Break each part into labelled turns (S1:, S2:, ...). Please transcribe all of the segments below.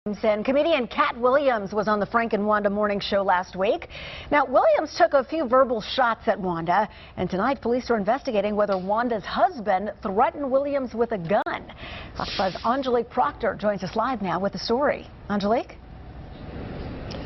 S1: And comedian Cat Williams was on the Frank and Wanda morning show last week. Now, Williams took a few verbal shots at Wanda, and tonight police are investigating whether Wanda's husband threatened Williams with a gun. Fox 5's Angelique Proctor joins us live now with the story. Angelique?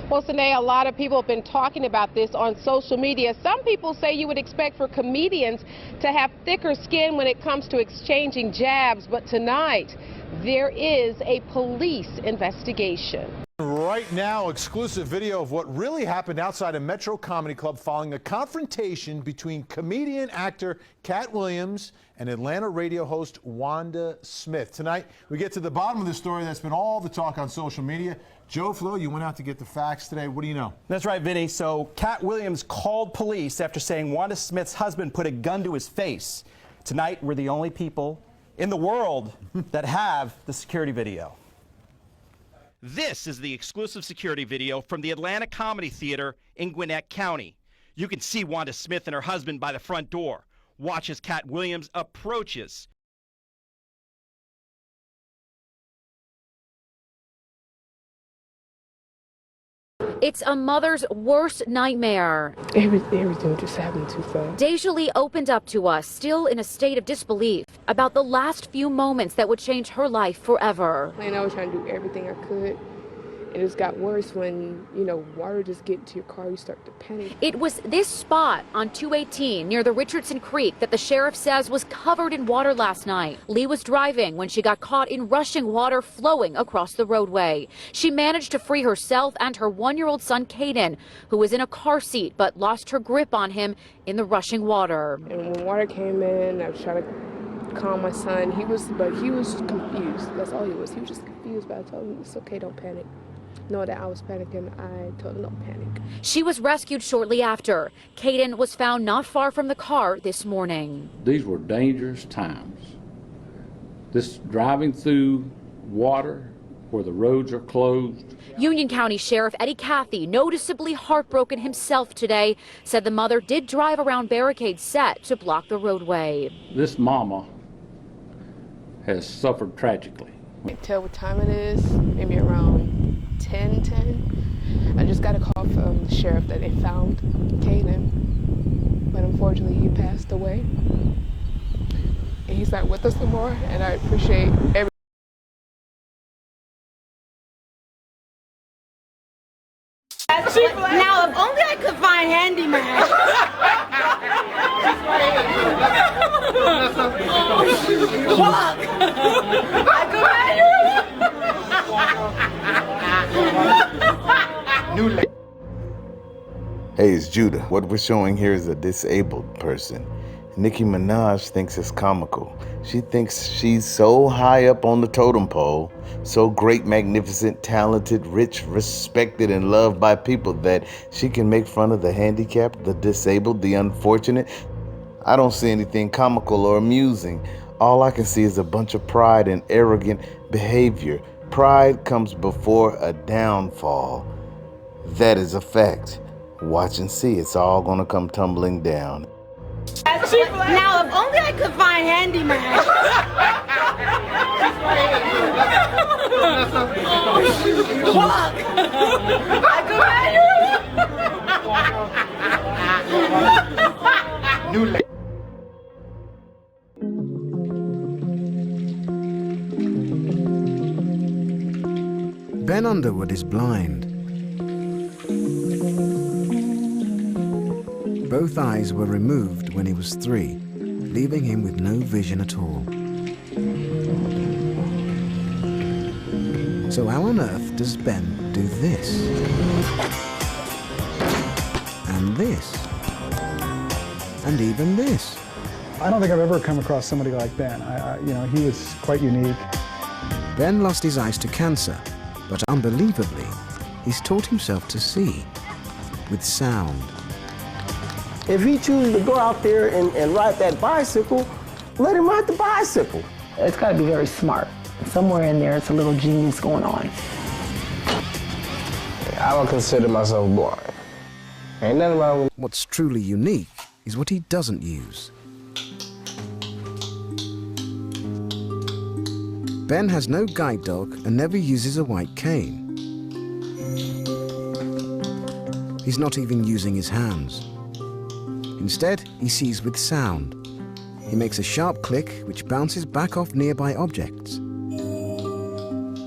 S2: Well, Sine, a lot of people have been talking about this on social media. Some people say you would expect for comedians to have thicker skin when it comes to exchanging jabs, but tonight there is a police investigation.
S3: Right now, exclusive video of what really happened outside a Metro Comedy Club following a confrontation between comedian actor Cat Williams and Atlanta radio host Wanda Smith. Tonight, we get to the bottom of the story that's been all the talk on social media. Joe Flo, you went out to get the facts today. What do you know?
S4: That's right, Vinny. So Cat Williams called police after saying Wanda Smith's husband put a gun to his face. Tonight, we're the only people in the world that have the security video.
S5: This is the exclusive security video from the Atlanta Comedy Theater in Gwinnett County. You can see Wanda Smith and her husband by the front door. Watch as Cat Williams approaches.
S6: It's a mother's worst nightmare.
S2: Everything just happened too fast.
S6: Deja Lee opened up to us, still in a state of disbelief, about the last few moments that would change her life forever.
S2: And I was trying to do everything I could. It just got worse when, water just get into your car, you start to panic.
S6: It was this spot on 218 near the Richardson Creek that the sheriff says was covered in water last night. Lee was driving when she got caught in rushing water flowing across the roadway. She managed to free herself and her one-year-old son, Caden, who was in a car seat but lost her grip on him in the rushing water.
S2: And when water came in, I was trying to calm my son. He was confused. That's all he was. He was just confused, but I told him, it's okay, don't panic. Know that I was panicking. I told him, don't panic.
S6: She was rescued shortly after. Caden was found not far from the car this morning.
S7: These were dangerous times. This driving through water where the roads are closed.
S6: Union County Sheriff Eddie Cathy, noticeably heartbroken himself today, said the mother did drive around barricades set to block the roadway.
S7: This mama has suffered tragically.
S2: I can't tell what time it is, maybe around 10:10. I just got a call from the sheriff that they found Caden, but unfortunately he passed away. And he's not with us anymore, and I appreciate every.
S8: Now, if only I could find handyman. Fuck! I could find you.
S9: Hey, it's Judah. What we're showing here is a disabled person. Nicki Minaj thinks it's comical. She thinks she's so high up on the totem pole, so great, magnificent, talented, rich, respected, and loved by people that she can make fun of the handicapped, the disabled, the unfortunate. I don't see anything comical or amusing. All I can see is a bunch of pride and arrogant behavior. Pride comes before a downfall. That is a fact. Watch and see. It's all gonna come tumbling down.
S8: Now, if only I could find handyman. Fuck! I could find you.
S10: Ben Underwood is blind. Both eyes were removed when he was 3, leaving him with no vision at all. So how on earth does Ben do this? And this? And even this?
S11: I don't think I've ever come across somebody like Ben. He was quite unique.
S10: Ben lost his eyes to cancer, but unbelievably, he's taught himself to see with sound.
S12: If he chooses to go out there and ride that bicycle, let him ride the bicycle.
S13: It's got to be very smart. Somewhere in there, it's a little genius going on.
S12: I don't consider myself blind. Ain't nothing wrong with.
S10: What's truly unique is what he doesn't use. Ben has no guide dog and never uses a white cane. He's not even using his hands. Instead, he sees with sound. He makes a sharp click which bounces back off nearby objects.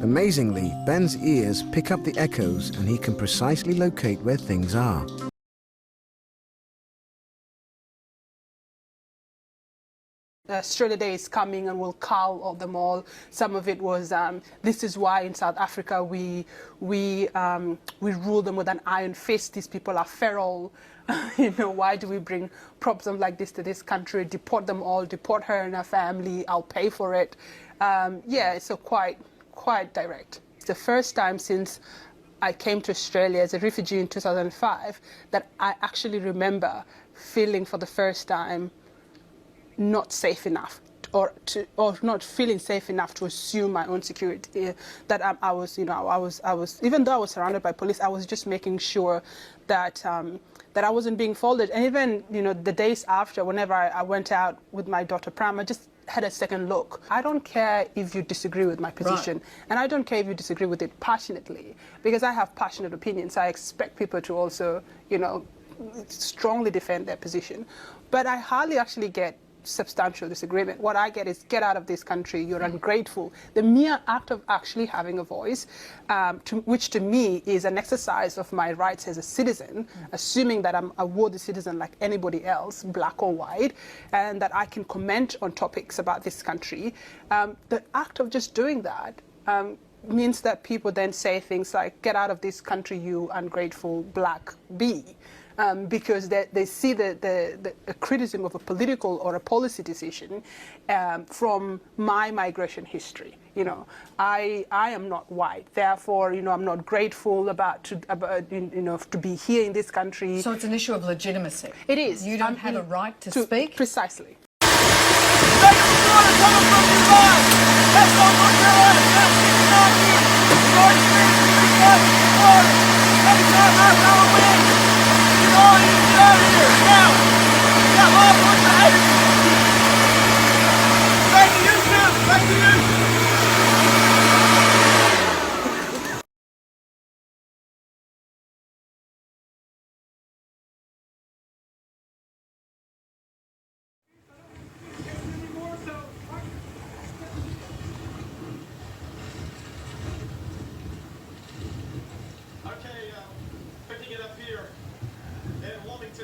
S10: Amazingly, Ben's ears pick up the echoes and he can precisely locate where things are.
S14: Australia Day is coming and we'll cull them all. Some of it was, this is why in South Africa we rule them with an iron fist. These people are feral. You know, why do we bring problems like this to this country? Deport them all, deport her and her family, I'll pay for it. Yeah, so quite direct. It's the first time since I came to Australia as a refugee in 2005 that I actually remember feeling for the first time not safe enough, or not feeling safe enough to assume my own security. That I was, even though I was surrounded by police, I was just making sure that that I wasn't being followed. And even, the days after, whenever I went out with my daughter Pram, I just had a second look. I don't care if you disagree with my position, and I don't care if you disagree with it passionately, because I have passionate opinions. I expect people to also, strongly defend their position. But I hardly actually get substantial disagreement. What I get is, get out of this country, you're ungrateful. The mere act of actually having a voice, which to me is an exercise of my rights as a citizen, assuming that I'm a worthy citizen like anybody else, black or white, and that I can comment on topics about this country. The act of just doing that means that people then say things like, get out of this country, you ungrateful black bee. Because they see the criticism of a political or a policy decision from my migration history. I am not white, therefore, I'm not grateful to be here in this country.
S15: So it's an issue of legitimacy.
S14: It is.
S15: You don't have a right to speak?
S14: Precisely.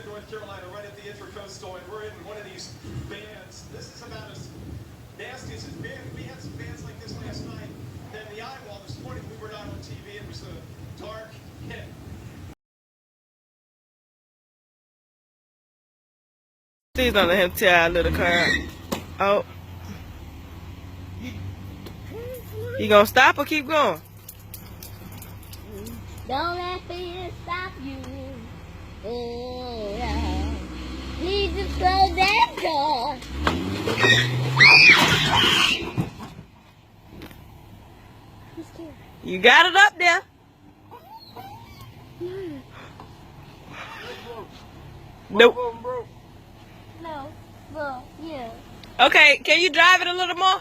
S16: North Carolina, right at the Intracoastal, and we're in one of these bands. This is about as nasty as it's been. We had some bands like this last night. Then the eye wall this morning, we were not on TV. It was a dark hit.
S8: Please don't let him tear our little car. Oh. You gonna stop or keep going?
S17: Don't let fear stop you. Oh, yeah. Please just close that door.
S8: You got it up there. Nope.
S17: No, well, yeah.
S8: Okay, can you drive it a little more?